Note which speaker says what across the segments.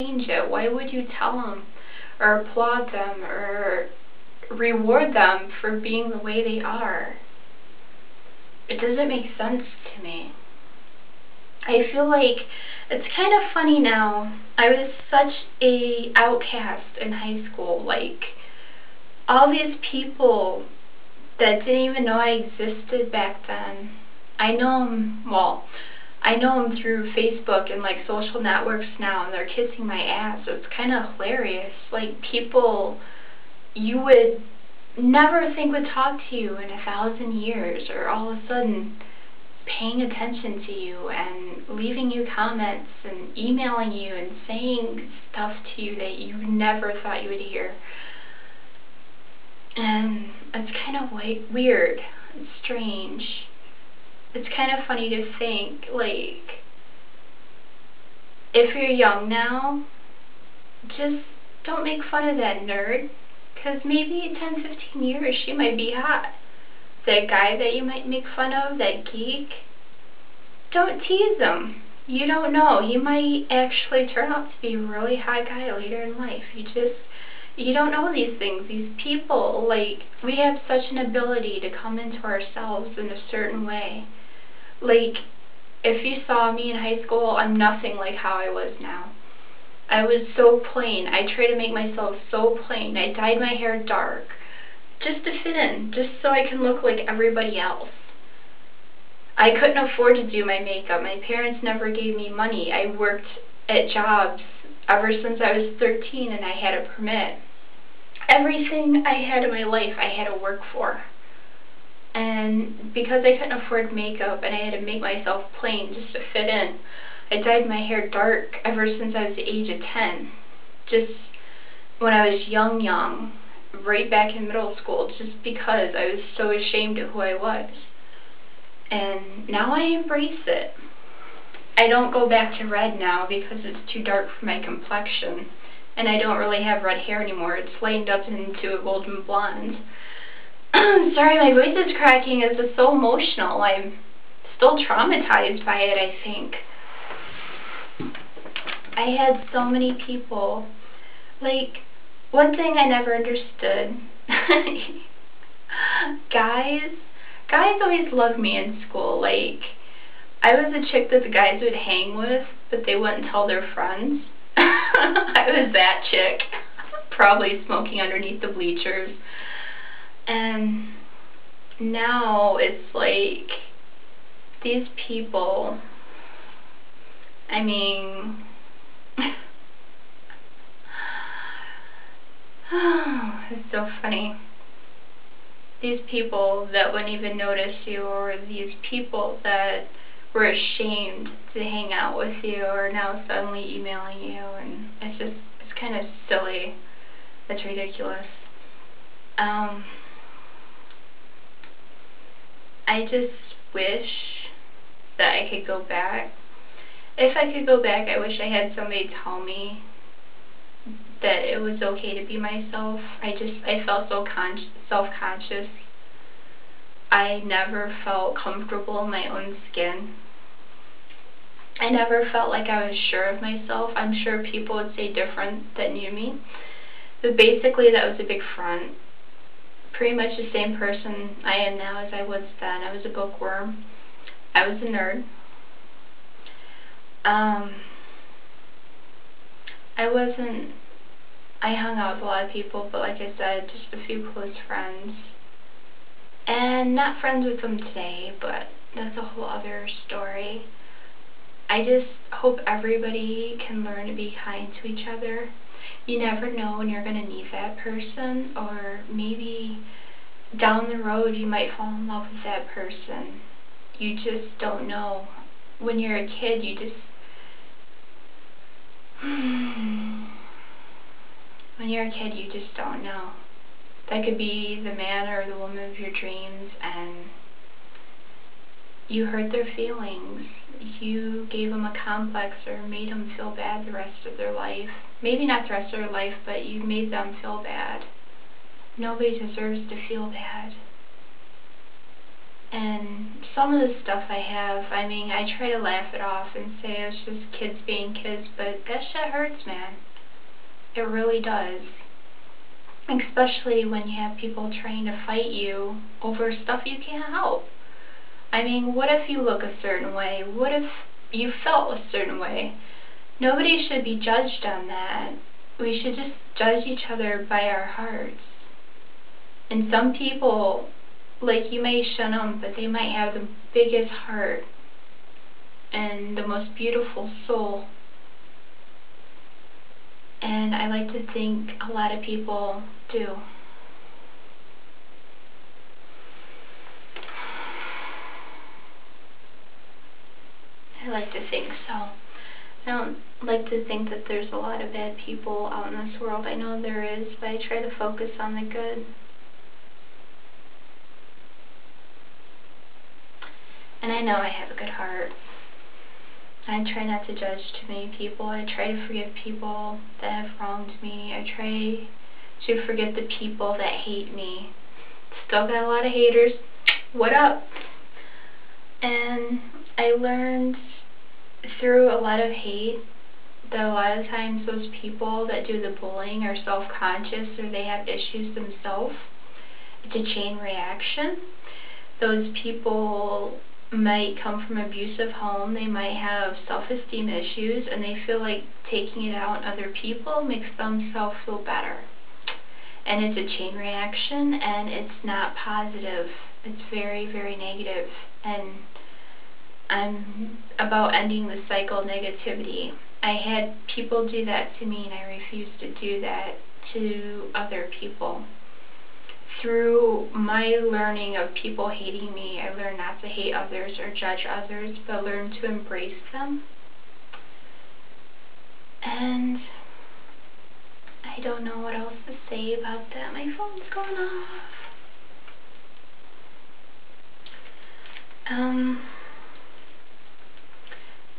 Speaker 1: change it? Why would you tell them or applaud them or reward them for being the way they are? It doesn't make sense to me. I feel like it's kind of funny now. I was such a outcast in high school. Like, all these people that didn't even know I existed back then, I know them, well, I know them through Facebook and like social networks now, and they're kissing my ass. It's kind of hilarious. Like, people you would never think would talk to you in 1,000 years, or all of a sudden paying attention to you and leaving you comments and emailing you and saying stuff to you that you never thought you would hear. And it's kind of weird. It's strange. It's kind of funny to think, like, if you're young now, just don't make fun of that nerd, because maybe 10, 15 years she might be hot. That guy that you might make fun of, that geek, don't tease him. You don't know. He might actually turn out to be a really hot guy later in life. You don't know these things. These people, like, we have such an ability to come into ourselves in a certain way. Like, if you saw me in high school, I'm nothing like how I was now. I was so plain. I try to make myself so plain. I dyed my hair dark just to fit in, just so I can look like everybody else. I couldn't afford to do my makeup. My parents never gave me money. I worked at jobs ever since I was 13 and I had a permit. Everything I had in my life I had to work for. And because I couldn't afford makeup and I had to make myself plain just to fit in, I dyed my hair dark ever since I was the age of 10. Just when I was young, right back in middle school, just because I was so ashamed of who I was. And now I embrace it. I don't go back to red now because it's too dark for my complexion. And I don't really have red hair anymore. It's lightened up into a golden blonde. Sorry, my voice is cracking. It's just so emotional. I'm still traumatized by it, I think. I had so many people. Like, one thing I never understood. Guys always loved me in school. Like, I was a chick that the guys would hang with, but they wouldn't tell their friends. I was that chick. Probably smoking underneath the bleachers. And now it's like, these people, I mean, it's so funny. These people that wouldn't even notice you, or these people that were ashamed to hang out with you, are now suddenly emailing you, and it's kind of silly. It's ridiculous. I just wish that I could go back. If I could go back, I wish I had somebody tell me that it was okay to be myself. I felt so self-conscious. I never felt comfortable in my own skin. I never felt like I was sure of myself. I'm sure people would say different that knew me. But basically, that was a big front. Pretty much the same person I am now as I was then. I was a bookworm. I was a nerd. I hung out with a lot of people, but like I said, just a few close friends. And not friends with them today, but that's a whole other story. I just hope everybody can learn to be kind to each other. You never know when you're going to need that person, or maybe down the road you might fall in love with that person. You just don't know. When you're a kid, you just... When you're a kid, you just don't know. That could be the man or the woman of your dreams, and you hurt their feelings. You gave them a complex or made them feel bad the rest of their life. Maybe not the rest of their life, but you made them feel bad. Nobody deserves to feel bad. And some of the stuff I have, I mean, I try to laugh it off and say it's just kids being kids, but that shit hurts, man. It really does. Especially when you have people trying to fight you over stuff you can't help. I mean, what if you look a certain way? What if you felt a certain way? Nobody should be judged on that. We should just judge each other by our hearts. And some people, like, you may shun them, but they might have the biggest heart and the most beautiful soul. And I like to think a lot of people do. I like to think so. I don't like to think that there's a lot of bad people out in this world. I know there is, but I try to focus on the good. And I know I have a good heart. I try not to judge too many people. I try to forgive people that have wronged me. I try to forget the people that hate me. Still got a lot of haters. What up? And I learned through a lot of hate that a lot of times those people that do the bullying are self-conscious or they have issues themselves. It's a chain reaction. Those people might come from an abusive home, they might have self-esteem issues, and they feel like taking it out on other people makes themselves feel better. And it's a chain reaction, and it's not positive. It's very, very negative. And I'm about ending the cycle of negativity. I had people do that to me, and I refused to do that to other people. Through my learning of people hating me, I learned not to hate others or judge others, but learn to embrace them. And I don't know what else to say about that. My phone's going off.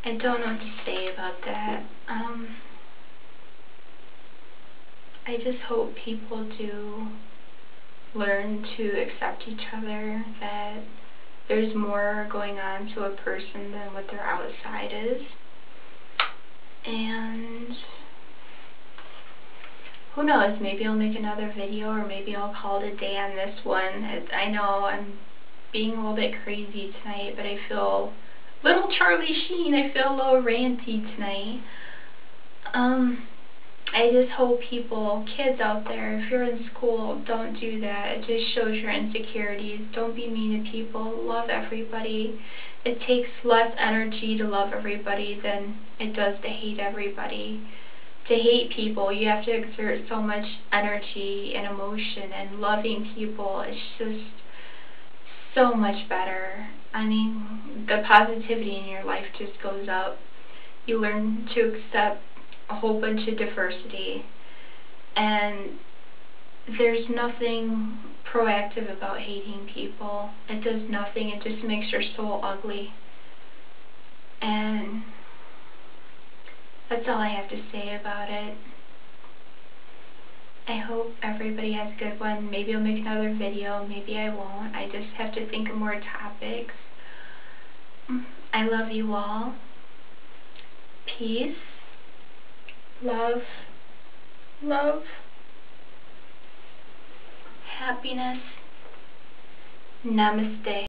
Speaker 1: I don't know what to say about that. I just hope people do learn to accept each other, that there's more going on to a person than what their outside is. And who knows, maybe I'll make another video, or maybe I'll call it a day on this one. I know I'm being a little bit crazy tonight, but I feel little Charlie Sheen. I feel a little ranty tonight. I just hope people, kids out there, if you're in school, don't do that. It just shows your insecurities. Don't be mean to people. Love everybody. It takes less energy to love everybody than it does to hate everybody. To hate people, you have to exert so much energy and emotion, and loving people is just so much better. I mean, the positivity in your life just goes up. You learn to accept a whole bunch of diversity, and there's nothing proactive about hating people. It does nothing. It just makes your soul ugly. And that's all I have to say about it. I hope everybody has a good one. Maybe I'll make another video, maybe I won't. I just have to think of more topics. I love you all. Peace. Love. Love. Happiness. Namaste.